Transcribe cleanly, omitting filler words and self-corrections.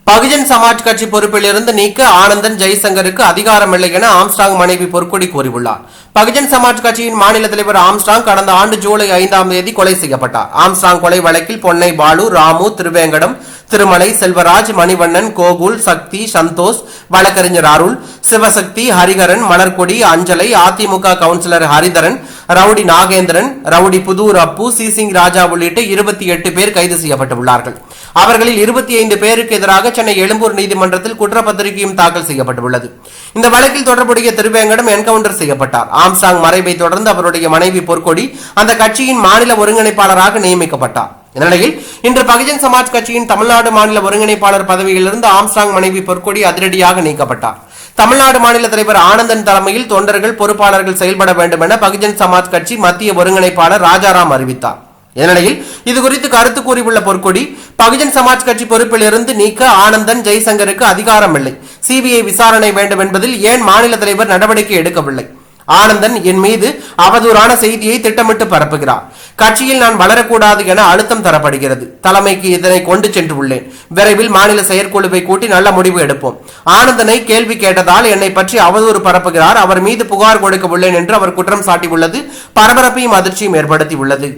பகுஜன் சமாஜ் கட்சி பொறுப்பில் இருந்து நீக்க ஆனந்தன் ஜெய்சங்கருக்கு அதிகாரமில்லை என ஆம்ஸ்ட்ராங் மனைவி பொற்கொடி கூறியுள்ளார். பகுஜன் சமாஜ் கட்சியின் மாநில தலைவர் ஆம்ஸ்ட்ராங் கடந்த ஆண்டு ஜூலை 5ஆம் தேதி கொலை செய்யப்பட்டார். ஆம்ஸ்ட்ராங் கொலை வழக்கில் பொன்னை பாலு, ராமு, திருவேங்கடம், திருமலை, செல்வராஜ், மணிவண்ணன், கோகுல், சக்தி, சந்தோஷ், வழக்கறிஞர் Arul, Sivasakthi, Harikaran, Malarkodi, Anjalai, AIADMK councillor Haridharan, rowdy Nagendran, rowdy Pudur Appu, சிசிங் ராஜா உள்ளிட்ட 28 பேர் கைது செய்யப்பட்டுள்ளார்கள். அவர்களில் 25 பேருக்கு எதிராக சென்னை எழும்பூர் நீதிமன்றத்தில் குற்றப்பத்திரிகையும் தாக்கல் செய்யப்பட்டுள்ளது. இந்த வழக்கில் தொடர்புடைய திருவேங்கடம் என்கவுண்டர் செய்யப்பட்டார். ஆம்ஸ்ட்ராங் மறைவை தொடர்ந்து அவருடைய மனைவி பொற்கொடி அந்த கட்சியின் மாநில ஒருங்கிணைப்பாளராக நியமிக்கப்பட்டார். இந்நிலையில் இன்று பகுஜன் சமாஜ் கட்சியின் தமிழ்நாடு மாநில ஒருங்கிணைப்பாளர் பதவியிலிருந்து ஆம்ஸ்ட்ராங் மனைவி பொற்கொடி அதிரடியாக நீக்கப்பட்டார். தமிழ்நாடு மாநில தலைவர் ஆனந்தன் தலைமையில் தொண்டர்கள், பொறுப்பாளர்கள் செயல்பட வேண்டும் என பகுஜன் சமாஜ் கட்சி மத்திய ஒருங்கிணைப்பாளர் ராஜாராம் அறிவித்தார். இந்நிலையில் இதுகுறித்து கருத்து கூறியுள்ள பொற்கொடி, பகுஜன் சமாஜ் கட்சி பொறுப்பில் இருந்து நீக்க ஆனந்தன் ஜெய்சங்கருக்கு அதிகாரம் இல்லை, சிபிஐ விசாரணை வேண்டும் என்பதில் ஏன் மாநில தலைவர் நடவடிக்கை எடுக்கவில்லை? ஆனந்தன் என் மீது அவதூறான செய்தியை திட்டமிட்டு பரப்புகிறார். கட்சியில் நான் வளரக்கூடாது என அழுத்தம் தரப்படுகிறது. தலைமைக்கு இதனை கொண்டு சென்று உள்ளேன். விரைவில் மாநில செயற்குழுவை கூட்டி நல்ல முடிவு எடுப்போம். ஆனந்தனை கேள்வி கேட்டதால் என்னை பற்றி அவதூறு பரப்புகிறார். அவர் மீது புகார் கொடுக்க உள்ளேன் என்று அவர் குற்றம் சாட்டியுள்ளது பரபரப்பையும் அதிர்ச்சியும் ஏற்படுத்தியுள்ளது.